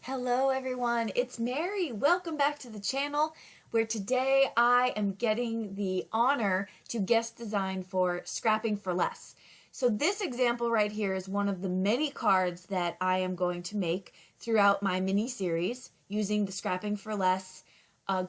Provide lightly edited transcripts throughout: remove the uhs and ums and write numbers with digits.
Hello everyone, it's Mary. Welcome back to the channel where today I am getting the honor to guest design for Scrapping for Less. So this example right here is one of the many cards that I am going to make throughout my mini series using the Scrapping for Less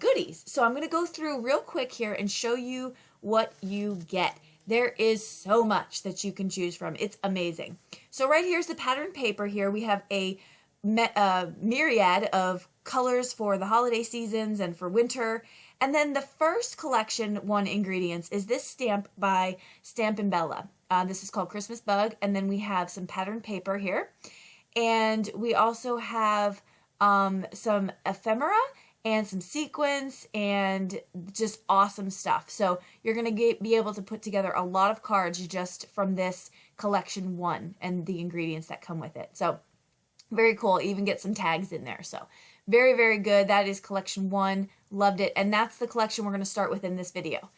goodies. So I'm going to go through real quick here and show you what you get. There is so much that you can choose from. It's amazing. So right here's the pattern paper here. We have a myriad of colors for the holiday seasons and for winter. And then the first collection ingredients is this stamp by Stampin' Bella. This is called Christmas Bug. And then we have some pattern paper here. And we also have some ephemera and some sequins and just awesome stuff. So you're going to be able to put together a lot of cards just from this collection one and the ingredients that come with it. So very cool. Even get some tags in there. So very, very good. That is collection one. Loved it. And that's the collection we're going to start with in this video.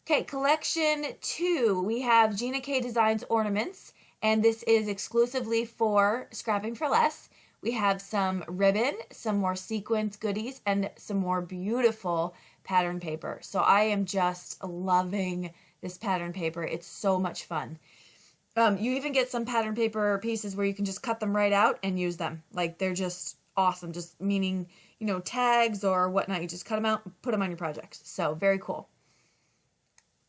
Okay, collection two, we have Gina K Designs Ornaments, and this is exclusively for Scrapping for Less. We have some ribbon, some more sequins goodies, and some more beautiful pattern paper. So I am just loving this pattern paper. It's so much fun. You even get some pattern paper pieces where you can just cut them right out and use them. Like, they're just awesome, just meaning, you know, tags or whatnot. You just cut them out and put them on your projects. So very cool.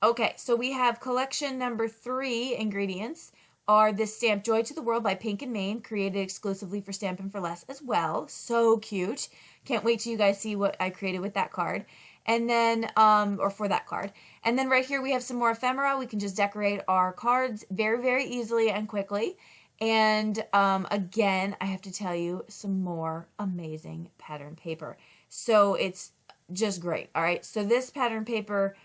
Okay, so we have collection number 3 ingredients are this stamp Joy to the World by Pink and Main, created exclusively for Stampin' for Less as well. So cute. Can't wait till you guys see what I created with that card. And then, or for that card. And then right here we have some more ephemera. We can just decorate our cards very, very easily and quickly. And again, I have to tell you, some more amazing pattern paper. So it's just great. All right, so this pattern paper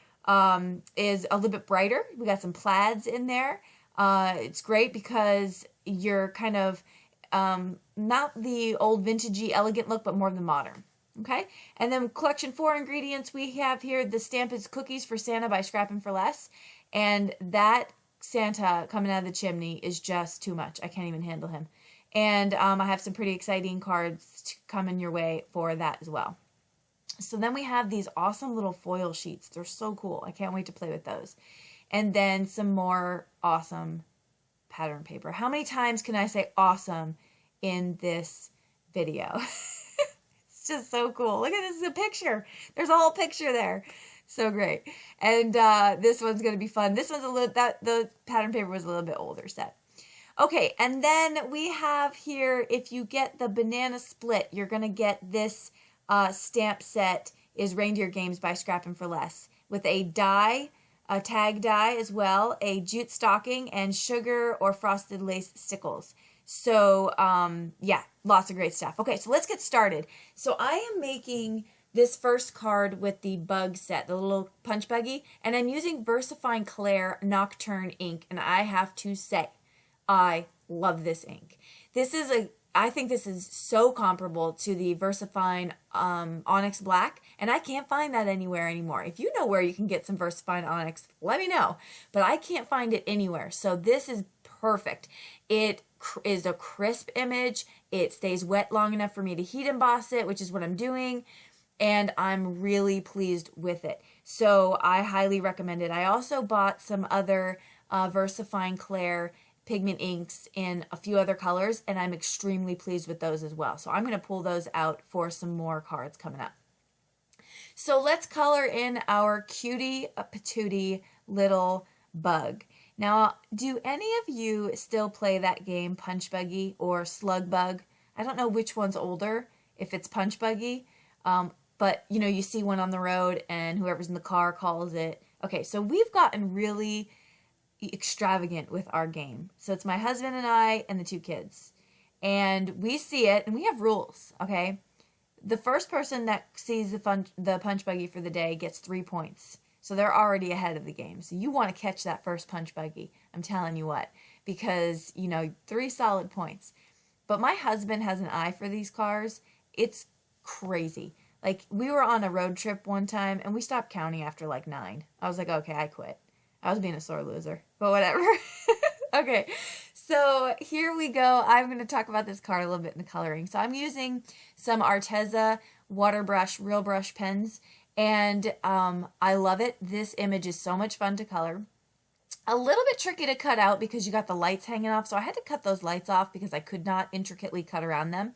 is a little bit brighter. We got some plaids in there. It's great because you're kind of not the old vintagey elegant look, but more of the modern. Okay, and then collection 4 ingredients we have here. The stamp is Cookies for Santa by Scrappin' for Less, and that Santa coming out of the chimney is just too much. I can't even handle him. And I have some pretty exciting cards coming your way for that as well. So then we have these awesome little foil sheets. They're so cool. I can't wait to play with those. And then some more awesome pattern paper. How many times can I say awesome in this video? Just so cool. Look at this, is a picture. There's a whole picture there. So great. And this one's going to be fun. This one's a little, the pattern paper was a little bit older set. Okay, and then we have here, if you get the banana split, you're going to get this stamp set is Reindeer Games by Scrappin' for Less with a die, a tag die as well, a jute stocking, and sugar or frosted lace stickles. So, yeah, lots of great stuff. Okay, so let's get started. So I am making this first card with the bug set, the little punch buggy, and I'm using VersaFine Clair Nocturne ink, and I have to say, I love this ink. I think this is so comparable to the VersaFine Onyx Black, and I can't find that anywhere anymore. If you know where you can get some VersaFine Onyx, let me know, but I can't find it anywhere. So this is perfect. It is a crisp image. It stays wet long enough for me to heat emboss it, which is what I'm doing, and I'm really pleased with it. So I highly recommend it. I also bought some other VersaFine Clair pigment inks in a few other colors, and I'm extremely pleased with those as well. So I'm going to pull those out for some more cards coming up. So let's color in our cutie patootie little bug. Now, do any of you still play that game, Punch Buggy or Slug Bug? I don't know which one's older, if it's Punch Buggy, but you know, you see one on the road and whoever's in the car calls it. Okay, so we've gotten really extravagant with our game. So it's my husband and I and the 2 kids. And we see it, and we have rules, okay? The first person that sees the punch buggy for the day gets 3 points. So they're already ahead of the game. So you want to catch that first punch buggy. I'm telling you what. Because, you know, 3 solid points. But my husband has an eye for these cars. It's crazy. Like, we were on a road trip one time, and we stopped counting after like 9. I was like, okay, I quit. I was being a sore loser. But whatever. Okay. So here we go. I'm going to talk about this card a little bit in the coloring. So I'm using some Arteza water brush, real brush pens, and I love it. This image is so much fun to color. A little bit tricky to cut out because you got the lights hanging off, so I had to cut those lights off because I could not intricately cut around them.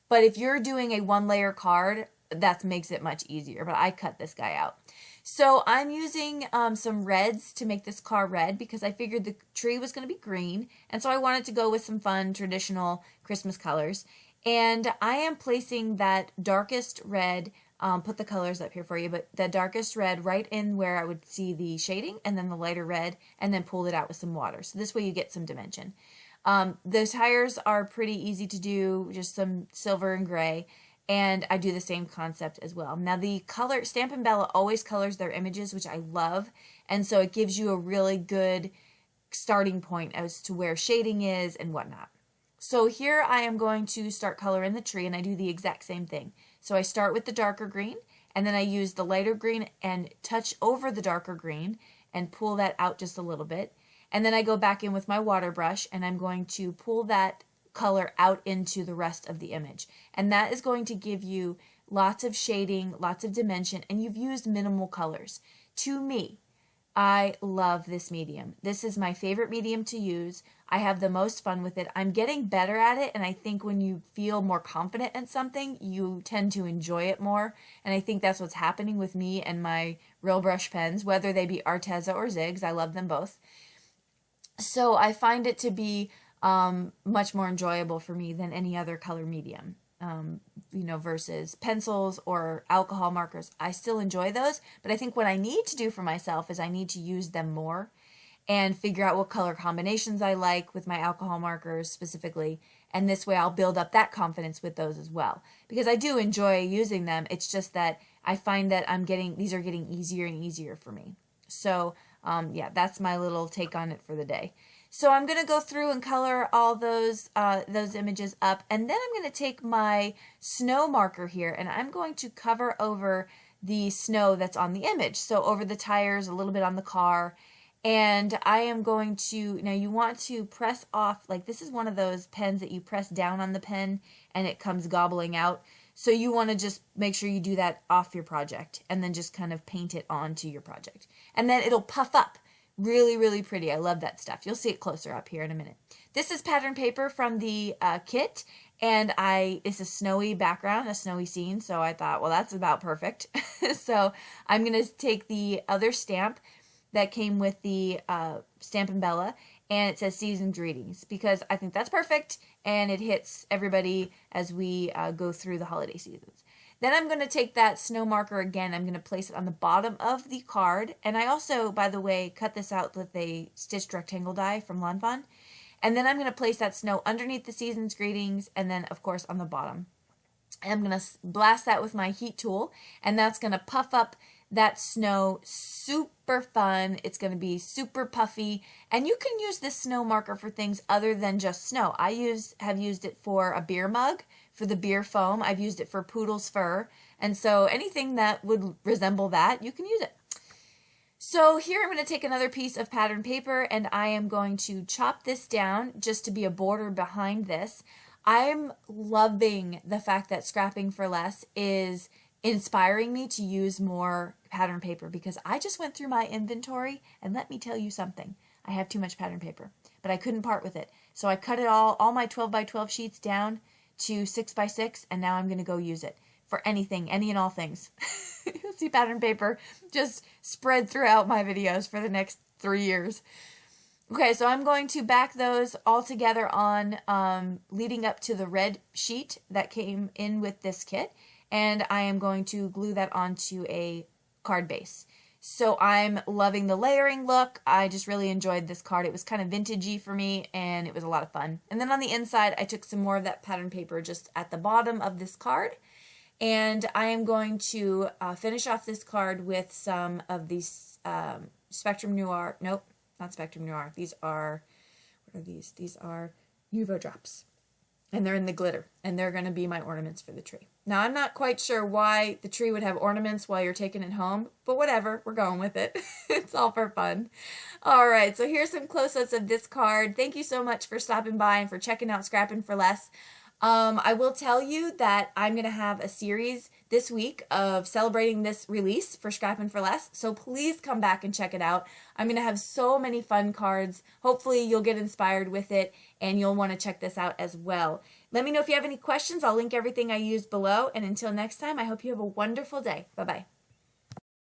But if you're doing a one-layer card, that makes it much easier, but I cut this guy out. So I'm using some reds to make this car red because I figured the tree was going to be green, and so I wanted to go with some fun traditional Christmas colors. And I am placing that darkest red, put the colors up here for you, but the darkest red right in where I would see the shading, and then the lighter red, and then pulled it out with some water. So this way you get some dimension. The tires are pretty easy to do, just some silver and gray. And I do the same concept as well. Now the color, Stampin' Bella always colors their images, which I love. And so it gives you a really good starting point as to where shading is and whatnot. So here I am going to start coloring the tree, and I do the exact same thing. So I start with the darker green, and then I use the lighter green and touch over the darker green and pull that out just a little bit. And then I go back in with my water brush, and I'm going to pull that color out into the rest of the image. And that is going to give you lots of shading, lots of dimension, and you've used minimal colors. To me, I love this medium. This is my favorite medium to use. I have the most fun with it. I'm getting better at it, and I think when you feel more confident in something, you tend to enjoy it more. And I think that's what's happening with me and my real brush pens, whether they be Arteza or Zigs. I love them both. So I find it to be much more enjoyable for me than any other color medium, you know, versus pencils or alcohol markers. I still enjoy those, but I think what I need to do for myself is I need to use them more and figure out what color combinations I like with my alcohol markers specifically, and this way I'll build up that confidence with those as well, because I do enjoy using them. It's just that I find that these are getting easier and easier for me. So yeah, that's my little take on it for the day. So I'm going to go through and color all those images up, and then I'm going to take my snow marker here, and I'm going to cover over the snow that's on the image. So over the tires, a little bit on the car, and I am going to, now you want to press off, like this is one of those pens that you press down on the pen and it comes gobbling out. So you want to just make sure you do that off your project and then just kind of paint it onto your project. And then it'll puff up. Really, really pretty. I love that stuff. You'll see it closer up here in a minute. This is pattern paper from the kit, and it's a snowy background, a snowy scene, so I thought, well, that's about perfect. So I'm going to take the other stamp that came with the Stampin' Bella, and it says Season's Greetings, because I think that's perfect, and it hits everybody as we go through the holiday seasons. Then I'm going to take that snow marker again. I'm going to place it on the bottom of the card. And I also, by the way, cut this out with a stitched rectangle die from Lawn Fawn. And then I'm going to place that snow underneath the Season's Greetings, and then, of course, on the bottom. And I'm going to blast that with my heat tool, and that's going to puff up that snow. Super fun. It's going to be super puffy. And you can use this snow marker for things other than just snow. I have used it for a beer mug, for the beer foam. I've used it for Poodle's fur. And so anything that would resemble that, you can use it. So here I'm going to take another piece of pattern paper, and I am going to chop this down just to be a border behind this. I'm loving the fact that Scrapping for Less is inspiring me to use more pattern paper, because I just went through my inventory, and let me tell you something. I have too much pattern paper, but I couldn't part with it. So I cut it all my 12 by 12 sheets down to 6 by 6, and now I'm going to go use it for anything, any and all things. You'll see pattern paper just spread throughout my videos for the next 3 years. Okay, so I'm going to back those all together on leading up to the red sheet that came in with this kit, and I am going to glue that onto a card base. So I'm loving the layering look. I just really enjoyed this card. It was kind of vintagey for me, and it was a lot of fun. And then on the inside, I took some more of that pattern paper just at the bottom of this card, and I am going to finish off this card with some of these Spectrum Noir. Nope, not Spectrum Noir. These are, what are these? These are Nuvo Drops. and they're in the glitter, and they're going to be my ornaments for the tree. Now, I'm not quite sure why the tree would have ornaments while you're taking it home, but whatever, we're going with it. It's all for fun. All right, so here's some close-ups of this card. Thank you so much for stopping by and for checking out Scrapping for Less. I will tell you that I'm going to have a series this week of celebrating this release for Scrapping for Less, so please come back and check it out. I'm going to have so many fun cards. Hopefully you'll get inspired with it, and you'll want to check this out as well. Let me know if you have any questions. I'll link everything I used below, and until next time, I hope you have a wonderful day. Bye-bye.